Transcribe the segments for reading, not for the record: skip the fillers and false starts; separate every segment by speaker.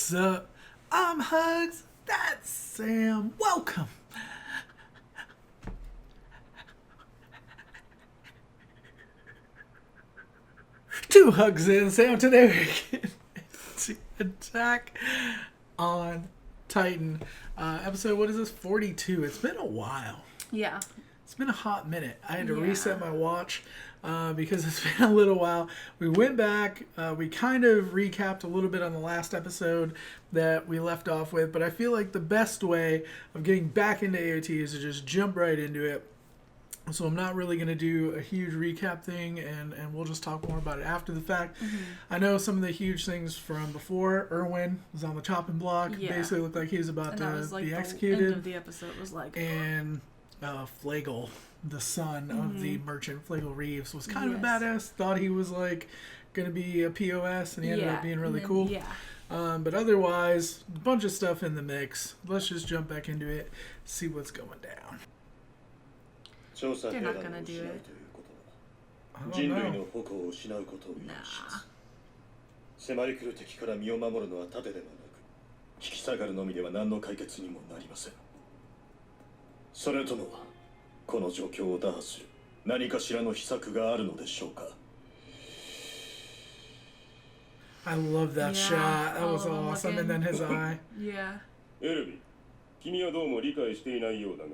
Speaker 1: What's up? I'm HUGZ. That's Sam. Welcome. To HUGZ and Sam. Today we get to Attack on Titan. Episode, what is this? 42. It's been a while.
Speaker 2: Yeah.
Speaker 1: It's been a hot minute. I had to reset my watch because it's been a little while. We went back. We kind of recapped a little bit on the last episode that we left off with. But I feel like the best way of getting back into AOT is to just jump right into it. So I'm not really going to do a huge recap thing, and we'll just talk more about it after the fact. Mm-hmm. I know some of the huge things from before. Erwin was on the chopping block. Yeah. Basically looked like he was about to be executed.
Speaker 2: The end of the episode was like...
Speaker 1: And Flagel, the son of the merchant, Flagel Reeves, was kind of a badass. Thought he was like going to be a POS, and he ended up being really cool.
Speaker 2: Yeah.
Speaker 1: But otherwise, a bunch of stuff in the mix. Let's just jump back into it, see what's going down.
Speaker 2: They're not gonna do it.
Speaker 1: I don't know.
Speaker 2: Nah.
Speaker 3: 迫り来る敵から身を守るのは盾ではなく、引き下がるのみでは何の解決にもなりません。それともこの状況を打破する何かしらの秘策があるのでしょうか。
Speaker 1: I love that shot. That was awesome. And then his eye.
Speaker 2: Yeah.
Speaker 3: エルビ、君はどうも理解していないようだが、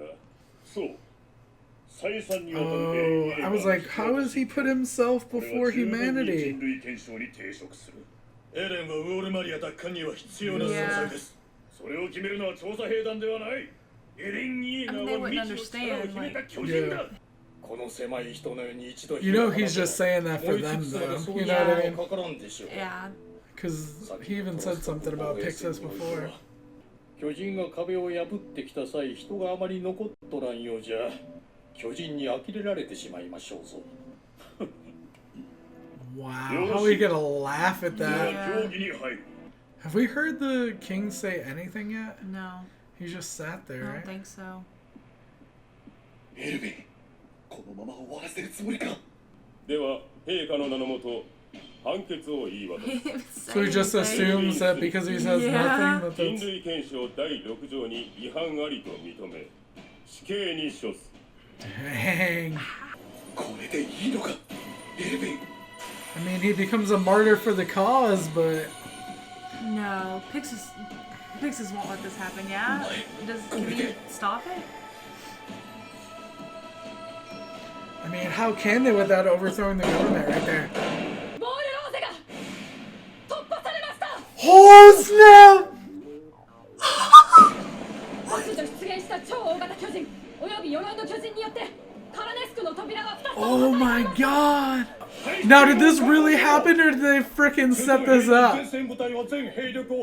Speaker 3: そう。
Speaker 1: Oh, I was like, how has he put himself before humanity?
Speaker 3: And
Speaker 2: they wouldn't understand, like...
Speaker 1: Yeah. You know he's just saying that for them, though. You know what I mean?
Speaker 2: Yeah.
Speaker 1: Because he even said something about Pixis before.
Speaker 3: 巨人が壁を破ってきた際、人があまり残っとらんようじゃ。巨人に呆れられてしまいましょうぞ。
Speaker 1: Wow, how are we gonna laugh at that?
Speaker 2: Yeah.
Speaker 1: Have we heard the king say anything yet?
Speaker 2: No.
Speaker 1: He just sat there,
Speaker 2: I don't
Speaker 1: right?
Speaker 2: think so.
Speaker 3: エルヴィン、このまま終わらせるつもりか。では、陛下の名のもと、判決を言い渡す。
Speaker 1: So he just assumes that because he says nothing, that
Speaker 3: 人類憲章第6条に違反ありと認め、死刑に処す。
Speaker 1: Dang.
Speaker 3: これでいいのか、エルヴィン。
Speaker 1: I mean, he becomes a martyr for the cause, but...
Speaker 2: No, Pixis won't let this happen, yeah? Can he stop it?
Speaker 1: I mean, how can they without overthrowing the government right there? Oh, snap! Oh my god! Now, did this really happen, or did they frickin' set this up?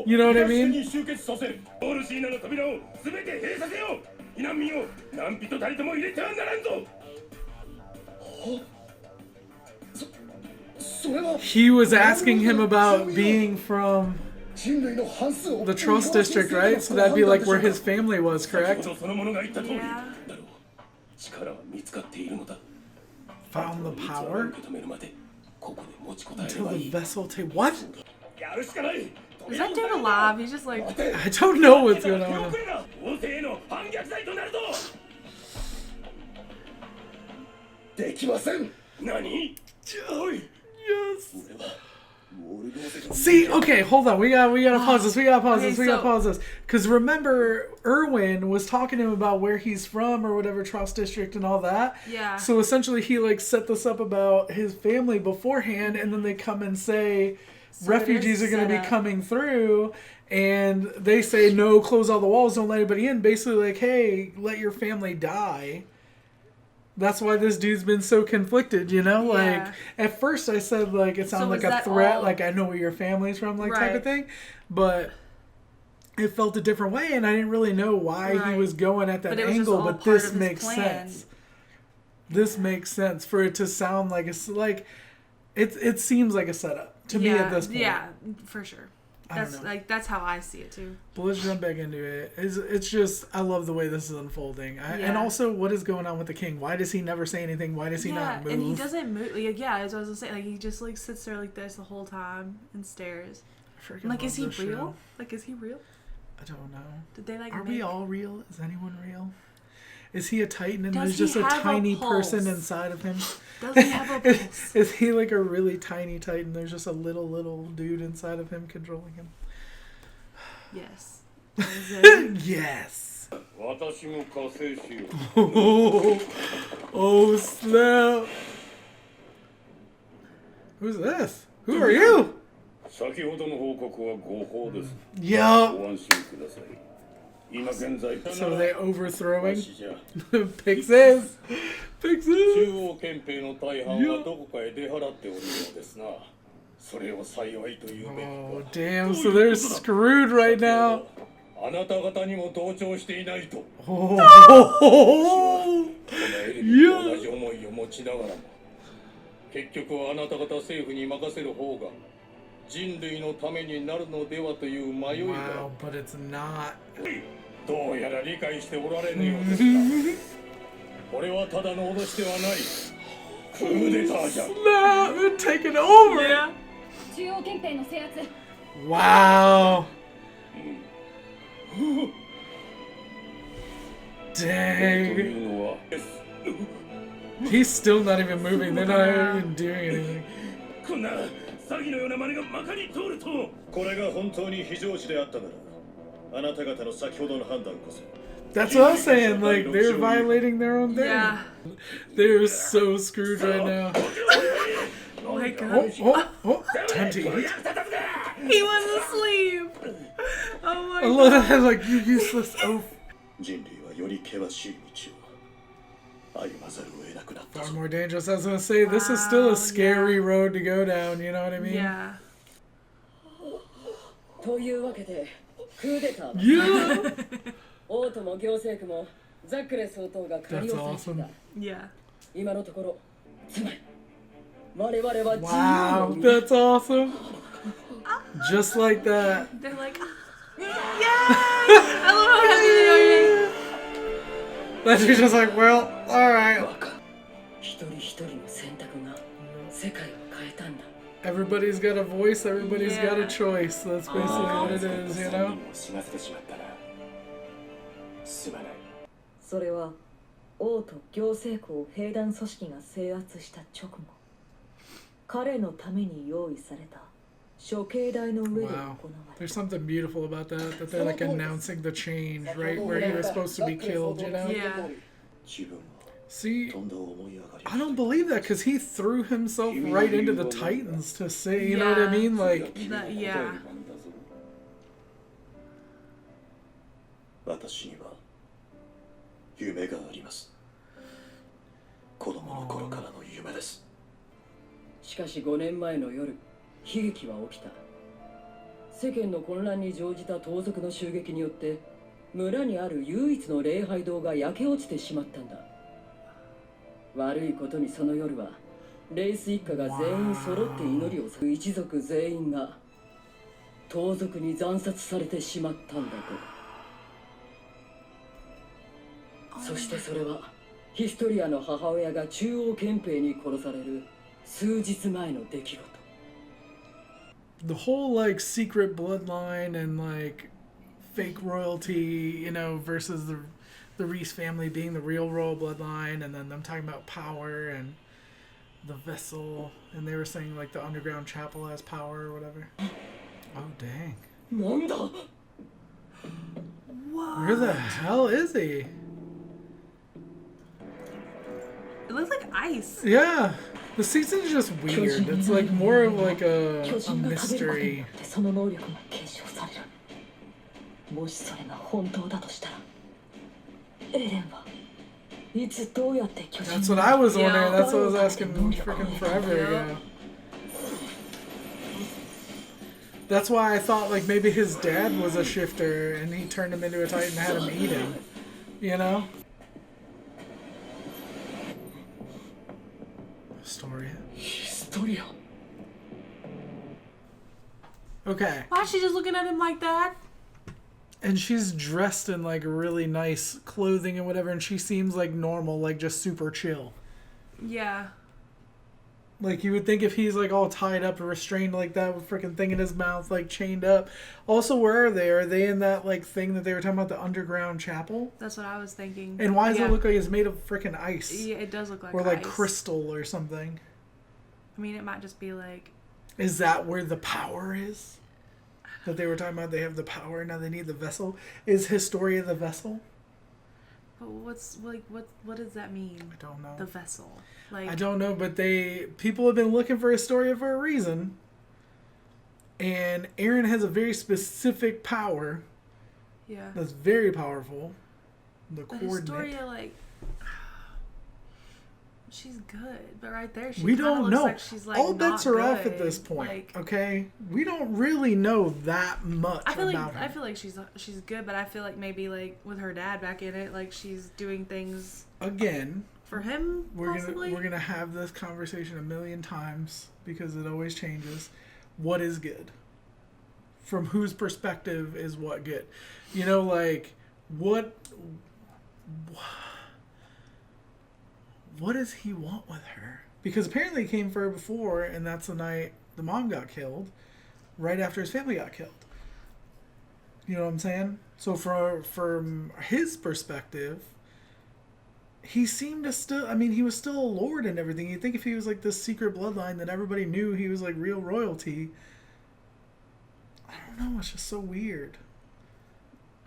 Speaker 1: You know what I mean? He was asking him about being from the Trust District, right? So that'd be like where his family was, correct?
Speaker 2: Yeah.
Speaker 1: Found the power? Until the vessel what?
Speaker 2: Is that dude alive? He's just like...
Speaker 1: I don't know what's going on. Yes. See, okay, hold on. We gotta pause this. We gotta pause this. Because remember, Erwin was talking to him about where he's from or whatever Trust District and all that.
Speaker 2: Yeah.
Speaker 1: So essentially, he like set this up about his family beforehand, and then they come and say refugees are going to be coming through, and they say no, close all the walls, don't let anybody in. Basically, like, hey, let your family die. That's why this dude's been so conflicted, you know?
Speaker 2: Yeah.
Speaker 1: Like, at first I said, like, it sounded like a threat, like, I know where your family's from, like, type of thing. But it felt a different way, and I didn't really know why he was going at that angle, but this makes sense. This makes sense for it to sound like it's like, it seems like a setup to me at this point.
Speaker 2: Yeah, for sure. That's how I see it too.
Speaker 1: But let's jump back into it. It's just, I love the way this is unfolding. And also, what is going on with the king? Why does he never say anything? Why does he not move?
Speaker 2: And he doesn't move. Yeah, as I was saying, like he just like sits there like this the whole time and stares.
Speaker 1: I freaking
Speaker 2: Like, is he
Speaker 1: love this
Speaker 2: real?
Speaker 1: show.
Speaker 2: Like, is he real?
Speaker 1: I don't know.
Speaker 2: Did they like?
Speaker 1: Are we all real? Is anyone real? Is he a Titan and
Speaker 2: Does
Speaker 1: there's just
Speaker 2: he
Speaker 1: a
Speaker 2: have a
Speaker 1: tiny
Speaker 2: pulse?
Speaker 1: person inside of him?
Speaker 2: Does he have a pulse?
Speaker 1: Is he like a really tiny Titan? There's just a little dude inside of him controlling him.
Speaker 2: Yes. Is it?
Speaker 1: Yes.
Speaker 4: 私も加勢しよう
Speaker 1: Oh snap! Who's this? Who are you?
Speaker 4: 先ほどの報告は誤報です
Speaker 1: Yup.
Speaker 4: ご安心ください今現在
Speaker 1: So are they overthrowing
Speaker 4: 私じゃ
Speaker 1: Pixes?
Speaker 4: 中
Speaker 1: Pixes?
Speaker 4: 央憲兵の大半はどこかへ出払っておるようですなそれを幸いというべき
Speaker 1: Oh damn! So they're screwed right now.
Speaker 4: あなた方にも同調していないと
Speaker 1: Oh.
Speaker 4: このエレに同じ思いを持ちながらも結局はあなた方政府に任せる方が人類のためになるのではという迷いが
Speaker 1: Wow, but it's not.
Speaker 4: どうやら理解しておられぬようですがこれはただの脅しではないクーデターじゃ
Speaker 1: Snap! They're taking over.
Speaker 2: Yeah.
Speaker 5: 中央憲兵の制圧
Speaker 1: Wow.
Speaker 4: と
Speaker 1: Dang.
Speaker 4: いうのは
Speaker 1: He's still not even moving. They're not even doing anything.
Speaker 4: こんな詐欺のような真似がまかり通ると
Speaker 3: これが本当に非常時であったならあなた方の先ほどの判断こそ
Speaker 1: That's what I was saying. Like, they're violating their own thing.
Speaker 2: Yeah.
Speaker 1: They're so screwed right now.
Speaker 2: Oh my
Speaker 1: Oh,
Speaker 2: god.
Speaker 1: oh, time to eat.
Speaker 2: He was asleep. Oh my
Speaker 1: I love
Speaker 2: god.
Speaker 1: that, like, you useless oaf.
Speaker 3: 人類はより険しい道を歩まざるを得なくなった
Speaker 1: Far
Speaker 3: ぞ
Speaker 1: more dangerous. I was gonna say, this is still a
Speaker 2: Wow,
Speaker 1: scary
Speaker 2: yeah.
Speaker 1: road to go down, you know what I mean?
Speaker 2: Yeah.
Speaker 6: というわけでクーデターは
Speaker 1: Yeah!
Speaker 6: 王都も行政区もザックレ総統が仮
Speaker 1: That's
Speaker 6: をされ
Speaker 1: awesome.
Speaker 6: た
Speaker 2: Yeah.
Speaker 6: 今のところつまり我々は自由
Speaker 1: Wow,
Speaker 6: の身
Speaker 1: that's awesome. Just like that.
Speaker 2: They're like, yeah. I love how happy they are.
Speaker 1: Then she's just like, well, alright.
Speaker 6: 一人一人の選択が世界を変えたんだ
Speaker 1: Everybody's got a voice, everybody's got a
Speaker 2: Yeah.
Speaker 1: choice. That's basically what it is, you know?
Speaker 3: 死なせてしまったらすまない
Speaker 6: それは王と行政区を兵団組織が制圧した直後彼のために用意された処刑台の上で行わ
Speaker 1: Wow.
Speaker 6: れ
Speaker 1: There's something beautiful about that they're like announcing the change, right? Where he was supposed to be killed, you know?
Speaker 2: Yeah.
Speaker 3: 自分は
Speaker 1: See,
Speaker 3: とんだ思い上がり
Speaker 1: I don't believe that because he threw himself right into the Titans to say, you know what I
Speaker 2: Yeah.
Speaker 1: mean? Like,
Speaker 2: Yeah.
Speaker 3: 私には夢があります子供の頃からの夢です
Speaker 6: しかし5年前の夜悲劇は起きた世間の混乱に乗じた盗賊の襲撃によって村にある唯一の礼拝堂が焼け落ちてしまったんだ悪いことにその夜はレイス一家が全員揃って祈りをする一族全員が盗賊に惨殺されてしまったんだとそしてそれはヒストリアの母親が中央憲兵に殺される数日前の出来事
Speaker 1: the whole like secret bloodline and like fake royalty, you know, versus the Reese family being the real royal bloodline, and then them talking about power and the vessel, and they were saying like the underground chapel has power or whatever. Oh dang!
Speaker 6: なんだ
Speaker 1: Where the hell is he?
Speaker 2: It looks like ice.
Speaker 1: Yeah, the season's just weird. It's like more of like a
Speaker 6: 巨人が食べることに
Speaker 1: mystery.
Speaker 6: よってその能力が継承されるもしそれが本当だとしたらエレンはいつどうやって巨人
Speaker 1: That's what I was wondering.
Speaker 2: Yeah.
Speaker 1: That's what I was asking freaking forever ago. That's why I thought like maybe his dad was a shifter and he turned him into a Titan and had him eat him. You know? Story.
Speaker 6: ヒストリア
Speaker 1: Okay.
Speaker 2: Why is she just looking at him like that?
Speaker 1: And she's dressed in like really nice clothing and whatever, and she seems like normal, like just super chill.
Speaker 2: Yeah.
Speaker 1: Like, you would think if he's, like, all tied up and restrained like that with freaking thing in his mouth, like, chained up. Also, where are they? Are they in that, like, thing that they were talking about, the underground chapel?
Speaker 2: That's what I was thinking.
Speaker 1: And why does it look like it's made of freaking ice?
Speaker 2: Yeah, it does look like
Speaker 1: or, like,
Speaker 2: ice.
Speaker 1: crystal or something.
Speaker 2: I mean, it might just be, like...
Speaker 1: Is that where the power is? That they were talking about, they have the power, now they need the vessel? Is Historia the vessel?
Speaker 2: But what's, like, what does that mean?
Speaker 1: I don't know.
Speaker 2: The vessel. Like,
Speaker 1: I don't know, but people have been looking for Historia for a reason. And Eren has a very specific power
Speaker 2: yeah.
Speaker 1: that's very powerful. The
Speaker 2: But
Speaker 1: coordinate.
Speaker 2: Historia, like... She's good, but right there, she
Speaker 1: We
Speaker 2: kinda
Speaker 1: don't
Speaker 2: looks
Speaker 1: know.
Speaker 2: like she's, like,
Speaker 1: All bets are
Speaker 2: not
Speaker 1: off at
Speaker 2: good.
Speaker 1: this point.
Speaker 2: Like,
Speaker 1: Okay, we don't really know that much
Speaker 2: I feel
Speaker 1: about
Speaker 2: like
Speaker 1: her.
Speaker 2: I feel like she's good, but I feel like maybe like with her dad back in it, like she's doing things
Speaker 1: Again,
Speaker 2: for him. Possibly.
Speaker 1: we're gonna have this conversation a million times because it always changes. What is good? From whose perspective is what good? You know, like what does he want with her? Because apparently he came for her before, and that's the night the mom got killed, right after his family got killed. You know what I'm saying? So from his perspective, he seemed to still, I mean, he was still a lord and everything. You'd think if he was like this secret bloodline that everybody knew he was like real royalty. I don't know, it's just so weird.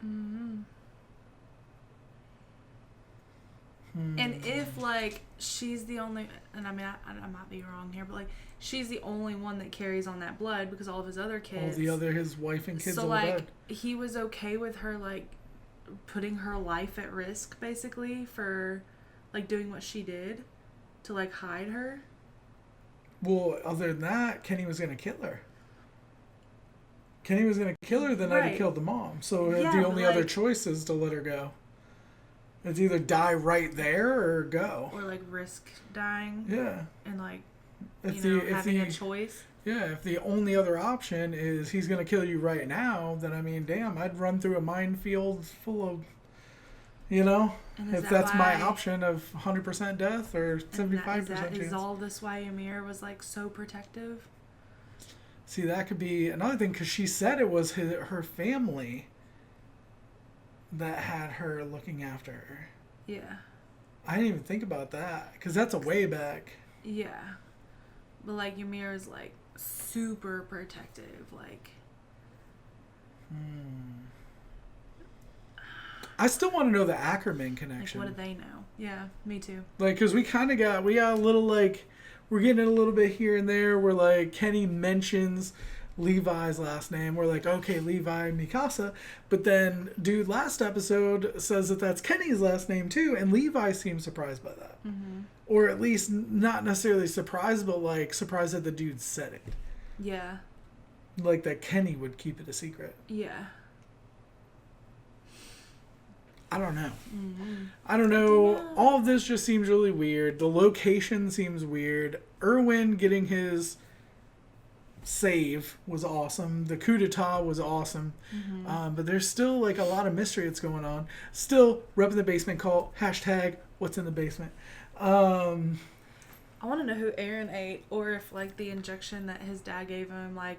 Speaker 2: Mm-hmm. And if like she's the only, and I mean I might be wrong here, but like she's the only one that carries on that blood because all of his other kids,
Speaker 1: His wife and kids
Speaker 2: so
Speaker 1: all
Speaker 2: like
Speaker 1: dead.
Speaker 2: he was okay with her like putting her life at risk basically for like doing what she did to like hide her.
Speaker 1: Well, other than that, Kenny was gonna kill her. Kenny was gonna kill her the night he killed the mom. So
Speaker 2: Yeah,
Speaker 1: the
Speaker 2: but,
Speaker 1: only other choice is to let her go. It's either die right there or go.
Speaker 2: Or like risk dying.
Speaker 1: Yeah.
Speaker 2: And like
Speaker 1: If
Speaker 2: having a choice.
Speaker 1: Yeah, if the only other option is he's gonna kill you right now, then I mean, damn, I'd run through a minefield full of, you know, if that's my option of 100% death or 75% chance.
Speaker 2: Is all this why Ymir was like so protective?
Speaker 1: See, that could be another thing because she said it was her family that had her looking after her.
Speaker 2: Yeah.
Speaker 1: I didn't even think about that because that's a way back.
Speaker 2: Yeah. But like Ymir is like super protective, like.
Speaker 1: I still want to know the Ackerman connection.
Speaker 2: Like, what do they know? Yeah, me too.
Speaker 1: Like, because we got a little like, we're getting a little bit here and there where like Kenny mentions Levi's last name. We're like, okay, Levi Mikasa. But then dude last episode says that that's Kenny's last name too. And Levi seems surprised by that. Mm-hmm. Or at least not necessarily surprised, but like surprised that the dude said it.
Speaker 2: Yeah.
Speaker 1: Like that Kenny would keep it a secret.
Speaker 2: Yeah.
Speaker 1: I don't know. I don't know. All of this just seems really weird. The location seems weird. Erwin getting his save was awesome. The coup d'etat was awesome. But there's still like a lot of mystery that's going on. Still, Rep in the Basement cult. # what's in the basement.
Speaker 2: I want to know who Eren ate, or if like the injection that his dad gave him like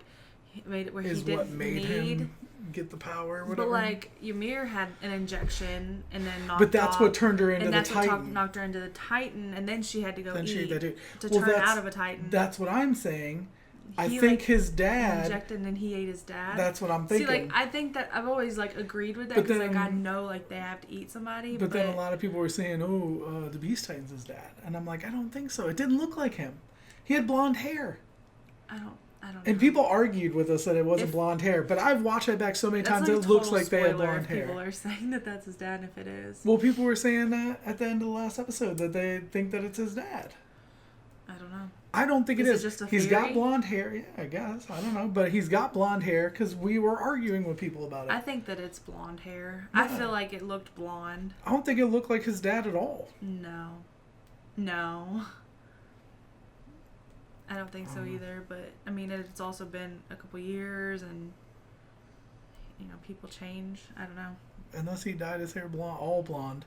Speaker 2: made it where
Speaker 1: Is
Speaker 2: he didn't
Speaker 1: what made
Speaker 2: need.
Speaker 1: him get the power or whatever.
Speaker 2: But like Ymir had an injection and then knocked
Speaker 1: But that's
Speaker 2: off,
Speaker 1: what turned her into
Speaker 2: and
Speaker 1: the
Speaker 2: that's what
Speaker 1: Titan.
Speaker 2: knocked her into the Titan, and then she had to go
Speaker 1: Then she
Speaker 2: eat
Speaker 1: that dude.
Speaker 2: to
Speaker 1: Well,
Speaker 2: turn
Speaker 1: that's-
Speaker 2: out of a Titan.
Speaker 1: That's what I'm saying. I
Speaker 2: He,
Speaker 1: think
Speaker 2: like,
Speaker 1: his dad.
Speaker 2: injected and then he ate his dad.
Speaker 1: That's what I'm thinking.
Speaker 2: See, like I think that I've always like agreed with that
Speaker 1: But
Speaker 2: because like I
Speaker 1: then-
Speaker 2: know like they have to eat somebody.
Speaker 1: But then a lot of people were saying, "Oh, the Beast Titan's his dad," and I'm like, I don't think so. It didn't look like him. He had blonde hair,
Speaker 2: I don't know.
Speaker 1: and people argued with us that it wasn't blonde hair. But I've watched it back so many times,
Speaker 2: That's
Speaker 1: it
Speaker 2: like
Speaker 1: looks
Speaker 2: total
Speaker 1: like they had
Speaker 2: spoiler
Speaker 1: blonde
Speaker 2: if
Speaker 1: hair.
Speaker 2: People are saying that that's his dad if it is.
Speaker 1: Well, people were saying that at the end of the last episode that they think that it's his dad.
Speaker 2: I don't know.
Speaker 1: I don't think it is.
Speaker 2: Just a
Speaker 1: He's got
Speaker 2: theory?
Speaker 1: blonde hair. Yeah, I guess. I don't know, but he's got blonde hair because we were arguing with people about it.
Speaker 2: I think that it's blonde hair. I feel like it looked blonde.
Speaker 1: I don't think it looked like his dad at all.
Speaker 2: No. I don't think so either, but I mean it's also been a couple years and people change. I don't know.
Speaker 1: Unless he dyed his hair blonde, all blonde,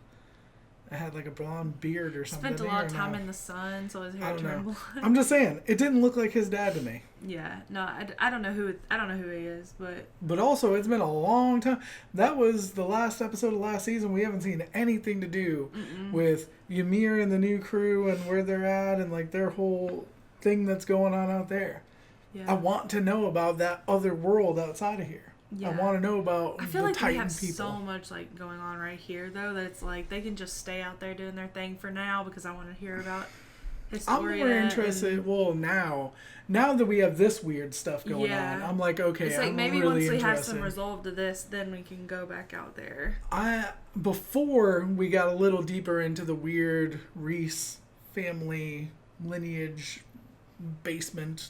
Speaker 1: It had like a blonde beard or something.
Speaker 2: Spent a lot of time in the sun, so his
Speaker 1: I
Speaker 2: hair
Speaker 1: don't
Speaker 2: turned
Speaker 1: know.
Speaker 2: blonde.
Speaker 1: I'm just saying, it didn't look like his dad to me.
Speaker 2: Yeah, no, I don't know who he is, but
Speaker 1: Also, it's been a long time. That was the last episode of last season. We haven't seen anything to do with Ymir and the new crew and where they're at and like their whole thing that's going on out there.
Speaker 2: yeah.
Speaker 1: I want to know about that other world outside of here.
Speaker 2: Yeah.
Speaker 1: I want to know about
Speaker 2: I feel
Speaker 1: the
Speaker 2: like
Speaker 1: Titan
Speaker 2: we have
Speaker 1: people.
Speaker 2: so much like going on right here though that it's like they can just stay out there doing their thing for now because I want to hear about Historia.
Speaker 1: I'm more interested.
Speaker 2: And,
Speaker 1: Well, now that we have this weird stuff going
Speaker 2: Yeah.
Speaker 1: on, I'm like, okay,
Speaker 2: it's like
Speaker 1: I'm
Speaker 2: maybe
Speaker 1: really
Speaker 2: once we have
Speaker 1: interested.
Speaker 2: some resolve to this, then we can go back out there.
Speaker 1: Before we got a little deeper into the weird Reese family lineage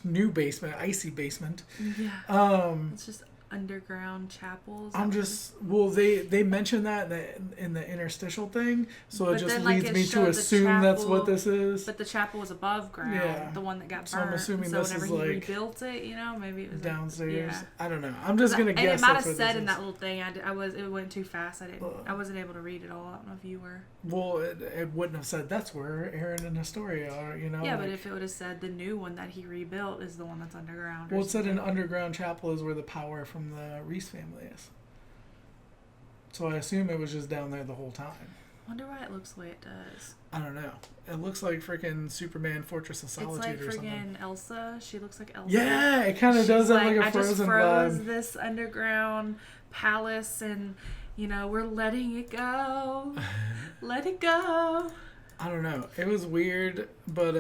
Speaker 1: new basement, icy basement.
Speaker 2: Yeah. It's just underground chapels.
Speaker 1: They mentioned that in the interstitial thing, so it
Speaker 2: But
Speaker 1: just
Speaker 2: then, like,
Speaker 1: leads
Speaker 2: it
Speaker 1: me to
Speaker 2: showed the
Speaker 1: assume that's
Speaker 2: chapel,
Speaker 1: what this is.
Speaker 2: But the chapel was above ground,
Speaker 1: Yeah.
Speaker 2: the one that got
Speaker 1: So
Speaker 2: burnt.
Speaker 1: I'm assuming
Speaker 2: so
Speaker 1: this
Speaker 2: whenever
Speaker 1: is,
Speaker 2: he
Speaker 1: like,
Speaker 2: rebuilt it, maybe it was
Speaker 1: Downstairs.
Speaker 2: Like,
Speaker 1: I don't know. I'm just gonna guess.
Speaker 2: And it might have
Speaker 1: that's what
Speaker 2: said
Speaker 1: this
Speaker 2: in
Speaker 1: is.
Speaker 2: that little thing. It went too fast. I wasn't able to read it all. I don't know if you were.
Speaker 1: Well, it wouldn't have said that's where Aaron and Historia are.
Speaker 2: Yeah, but
Speaker 1: like-
Speaker 2: if it would have said the new one that he rebuilt is the one that's underground.
Speaker 1: Well, it said an underground chapel is where the power from the Reese family is. So I assume it was just down there the whole time.
Speaker 2: Wonder why it looks the way it does.
Speaker 1: I don't know. It looks like freaking Superman Fortress of Solitude
Speaker 2: It's like
Speaker 1: or something.
Speaker 2: friggin' Elsa. She looks like Elsa.
Speaker 1: Yeah, it kind of does have like a
Speaker 2: I just
Speaker 1: Frozen
Speaker 2: froze
Speaker 1: vibe.
Speaker 2: this underground palace, and we're letting it go. Let it go.
Speaker 1: I don't know. It was weird, but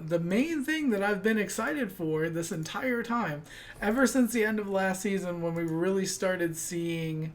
Speaker 1: the main thing that I've been excited for this entire time, ever since the end of last season when we really started seeing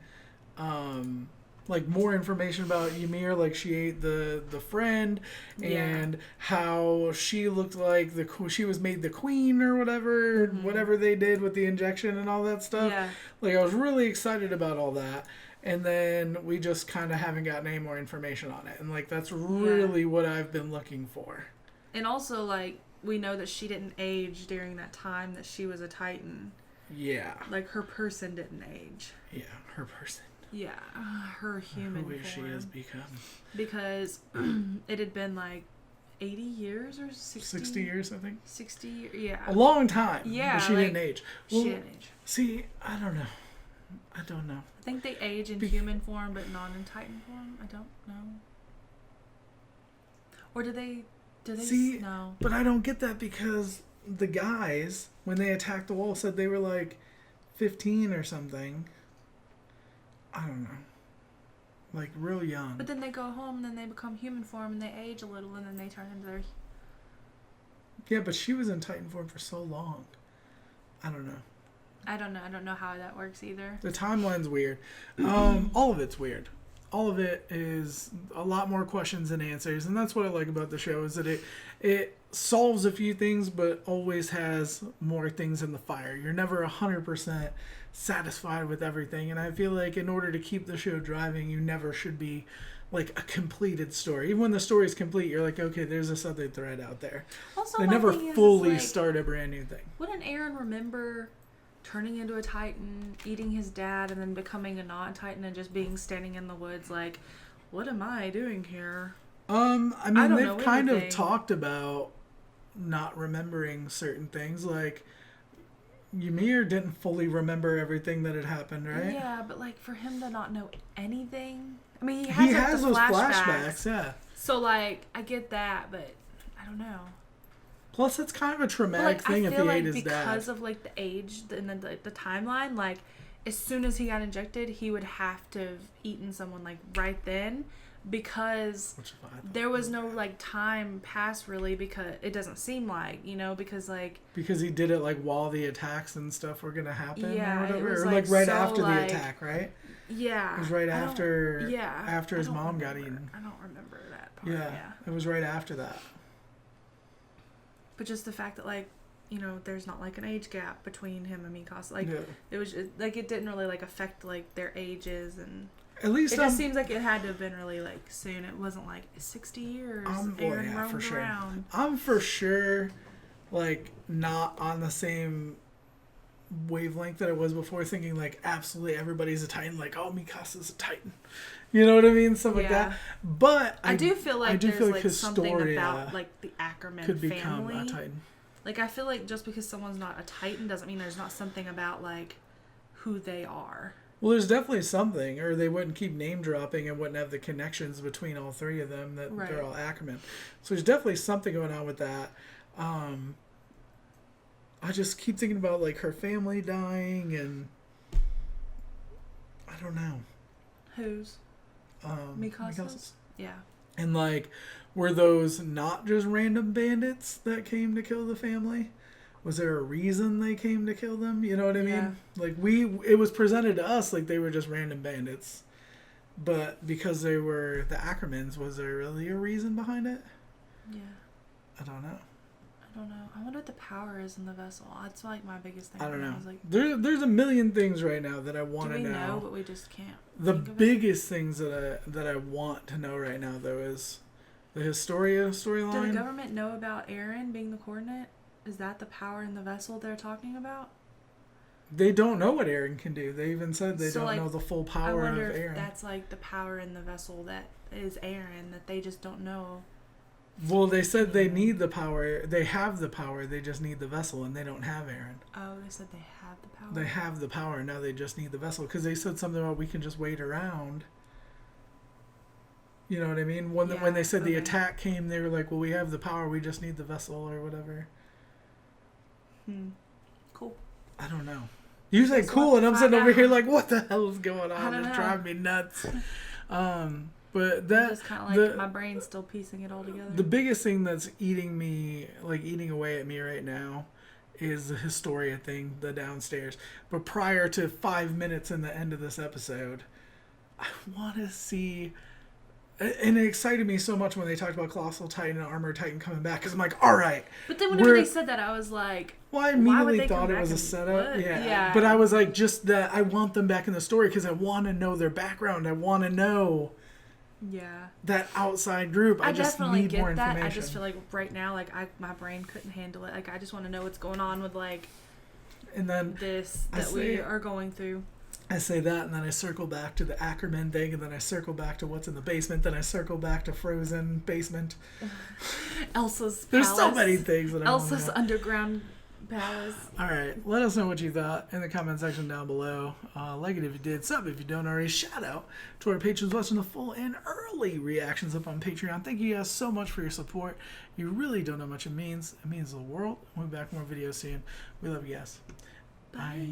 Speaker 1: like more information about Ymir, like she ate the friend and how she looked like she was made the queen or whatever they did with the injection and all that stuff.
Speaker 2: Yeah.
Speaker 1: Like I was really excited about all that. And then we just kind of haven't gotten any more information on it. And like that's really what I've been looking for.
Speaker 2: And also like we know that she didn't age during that time that she was a Titan.
Speaker 1: Yeah.
Speaker 2: Like her person didn't age.
Speaker 1: Yeah, her person.
Speaker 2: Yeah, her human
Speaker 1: Who she
Speaker 2: form.
Speaker 1: has become.
Speaker 2: Because it had been like 80 years or 60?
Speaker 1: 60 years, I think.
Speaker 2: 60 years, yeah.
Speaker 1: A long time.
Speaker 2: Yeah,
Speaker 1: But she
Speaker 2: like,
Speaker 1: didn't age.
Speaker 2: She didn't age.
Speaker 1: See, I don't know. I don't know.
Speaker 2: I think they age in human form, but not in Titan form. I don't know. Or do they
Speaker 1: See,
Speaker 2: no.
Speaker 1: but I don't get that because the guys, when they attacked the wall, said they were like 15 or something. I don't know. Like real young.
Speaker 2: But then they go home and then they become human form and they age a little and then they turn into their...
Speaker 1: Yeah, but she was in Titan form for so long. I don't know.
Speaker 2: I don't know. I don't know how that works either.
Speaker 1: The timeline's weird. All of it's weird. All of it is a lot more questions than answers, and that's what I like about the show is that it solves a few things, but always has more things in the fire. You're never 100% satisfied with everything, and I feel like in order to keep the show driving, you never should be like a completed story. Even when the story's complete, you're like, okay, there's this other thread out there.
Speaker 2: Also,
Speaker 1: they
Speaker 2: my
Speaker 1: never
Speaker 2: thing is,
Speaker 1: fully
Speaker 2: like,
Speaker 1: start a brand new thing.
Speaker 2: Wouldn't Aaron remember turning into a Titan, eating his dad, and then becoming a non-Titan and just being standing in the woods like, what am I doing here?
Speaker 1: I mean,
Speaker 2: I don't
Speaker 1: they've
Speaker 2: know
Speaker 1: kind of
Speaker 2: anything.
Speaker 1: talked about not remembering certain things. Like, Ymir didn't fully remember everything that had happened, right?
Speaker 2: Yeah, but like for him to not know anything, I mean, he
Speaker 1: He
Speaker 2: has,
Speaker 1: has
Speaker 2: the
Speaker 1: those
Speaker 2: flashbacks.
Speaker 1: yeah.
Speaker 2: So like, I get that, but I don't know.
Speaker 1: Plus, it's kind of a
Speaker 2: But
Speaker 1: traumatic
Speaker 2: like,
Speaker 1: thing
Speaker 2: I
Speaker 1: if
Speaker 2: feel
Speaker 1: he
Speaker 2: like
Speaker 1: ate his dad.
Speaker 2: because of like the age and then the timeline, like as soon as he got injected, he would have to have eaten someone like right then, because
Speaker 1: Which is what I thought.
Speaker 2: there was no like time pass really, because it doesn't seem like, because like
Speaker 1: Because he did it like while the attacks and stuff were gonna happen
Speaker 2: Yeah,
Speaker 1: or
Speaker 2: it
Speaker 1: whatever,
Speaker 2: was,
Speaker 1: or
Speaker 2: like,
Speaker 1: like right
Speaker 2: so,
Speaker 1: after the
Speaker 2: like-
Speaker 1: attack, right?
Speaker 2: yeah,
Speaker 1: It was right
Speaker 2: I don't-
Speaker 1: after.
Speaker 2: yeah,
Speaker 1: After
Speaker 2: I
Speaker 1: his
Speaker 2: don't
Speaker 1: mom got
Speaker 2: remember.
Speaker 1: eaten.
Speaker 2: I don't remember that part.
Speaker 1: Yeah,
Speaker 2: Yeah.
Speaker 1: it was right after that.
Speaker 2: But just the fact that like, there's not like an age gap between him and Mikasa. Like
Speaker 1: Yeah.
Speaker 2: it was like it didn't really like affect like their ages, and
Speaker 1: At least
Speaker 2: it just seems like it had to have been really like soon. It wasn't like 60 years. Aaron roamed
Speaker 1: for sure.
Speaker 2: around.
Speaker 1: I'm for sure like not on the same wavelength that I was before, thinking like absolutely everybody's a Titan, like oh Mikasa's a Titan, you know what I mean, stuff like
Speaker 2: Yeah.
Speaker 1: that. But
Speaker 2: I do feel like there's like something
Speaker 1: Historia
Speaker 2: about like the Ackerman
Speaker 1: could become
Speaker 2: family.
Speaker 1: a Titan.
Speaker 2: Like I feel like just because someone's not a Titan doesn't mean there's not something about like who they are.
Speaker 1: Well, there's definitely something, or they wouldn't keep name dropping and wouldn't have the connections between all three of them that
Speaker 2: Right.
Speaker 1: they're all Ackerman. So there's definitely something going on with that. I just keep thinking about like her family dying, and I don't know.
Speaker 2: Who's? Mikasa's? Yeah.
Speaker 1: And like, were those not just random bandits that came to kill the family? Was there a reason they came to kill them? You know what I mean?
Speaker 2: Yeah.
Speaker 1: Like it was presented to us like they were just random bandits. But because they were the Ackermans, was there really a reason behind it?
Speaker 2: Yeah.
Speaker 1: I don't know.
Speaker 2: I wonder what the power is in the vessel. That's like my biggest thing.
Speaker 1: I don't know.
Speaker 2: I was like,
Speaker 1: There's a million things right now that I want
Speaker 2: do
Speaker 1: to
Speaker 2: we
Speaker 1: know.
Speaker 2: know, but we just can't.
Speaker 1: The
Speaker 2: think of it?
Speaker 1: biggest things that I want to know right now though is the Historia
Speaker 2: Did the
Speaker 1: storyline.
Speaker 2: government know about Aaron being the coordinate? Is that the power in the vessel they're talking about?
Speaker 1: They don't know what Aaron can do. They even said they
Speaker 2: So,
Speaker 1: don't
Speaker 2: like,
Speaker 1: know the full
Speaker 2: I
Speaker 1: power
Speaker 2: wonder
Speaker 1: of
Speaker 2: if
Speaker 1: Aaron.
Speaker 2: that's like the power in the vessel that is Aaron that they just don't know.
Speaker 1: Well, they said they need the power. They have the power. They just need the vessel, and they don't have Aaron.
Speaker 2: Oh, they said they have the power.
Speaker 1: They have the power. Now they just need the vessel because they said something about we can just wait around. You know what I mean? When they said the
Speaker 2: okay.
Speaker 1: attack came, they were like, "Well, we have the power. We just need the vessel or whatever."
Speaker 2: Cool.
Speaker 1: I don't know. You say
Speaker 2: Guess
Speaker 1: cool,
Speaker 2: we'll
Speaker 1: and
Speaker 2: have
Speaker 1: I'm
Speaker 2: to
Speaker 1: sitting
Speaker 2: find
Speaker 1: over
Speaker 2: out.
Speaker 1: here like, "What the hell is going
Speaker 2: I
Speaker 1: on?"
Speaker 2: don't
Speaker 1: It's
Speaker 2: know.
Speaker 1: driving me nuts. But
Speaker 2: It's
Speaker 1: that
Speaker 2: just kind of like my brain's still piecing it all together.
Speaker 1: the biggest thing that's eating away at me right now is the Historia thing, the downstairs. But prior to 5 minutes in the end of this episode, I want to see. And it excited me so much when they talked about Colossal Titan and Armored Titan coming back, because I'm like, all right.
Speaker 2: But then whenever
Speaker 1: we're-
Speaker 2: they said that, I was like,
Speaker 1: Well, I
Speaker 2: Why would
Speaker 1: immediately
Speaker 2: they
Speaker 1: thought
Speaker 2: come
Speaker 1: it
Speaker 2: back
Speaker 1: was a
Speaker 2: and
Speaker 1: setup.
Speaker 2: what?
Speaker 1: Yeah.
Speaker 2: Yeah.
Speaker 1: But I was like, just that I want them back in the story because I want to know their background. I want to know
Speaker 2: yeah.
Speaker 1: that outside group. I just
Speaker 2: definitely
Speaker 1: need more
Speaker 2: get that.
Speaker 1: information.
Speaker 2: I just feel like right now, like my brain couldn't handle it. Like I just want to know what's going on with like
Speaker 1: And then
Speaker 2: this
Speaker 1: I
Speaker 2: that we
Speaker 1: see-
Speaker 2: are going through.
Speaker 1: I say that, and then I circle back to the Ackerman thing, and then I circle back to what's in the basement, then I circle back to Frozen basement.
Speaker 2: Elsa's
Speaker 1: There's
Speaker 2: palace.
Speaker 1: so many things that I want to
Speaker 2: Elsa's
Speaker 1: know.
Speaker 2: underground palace.
Speaker 1: All right, let us know what you thought in the comment section down below. Like it if you did, sub if you don't already. Shout out to our patrons watching the full and early reactions up on Patreon. Thank you guys so much for your support. You really don't know how much it means. It means the world. We'll be back with more videos soon. We love you guys. Bye.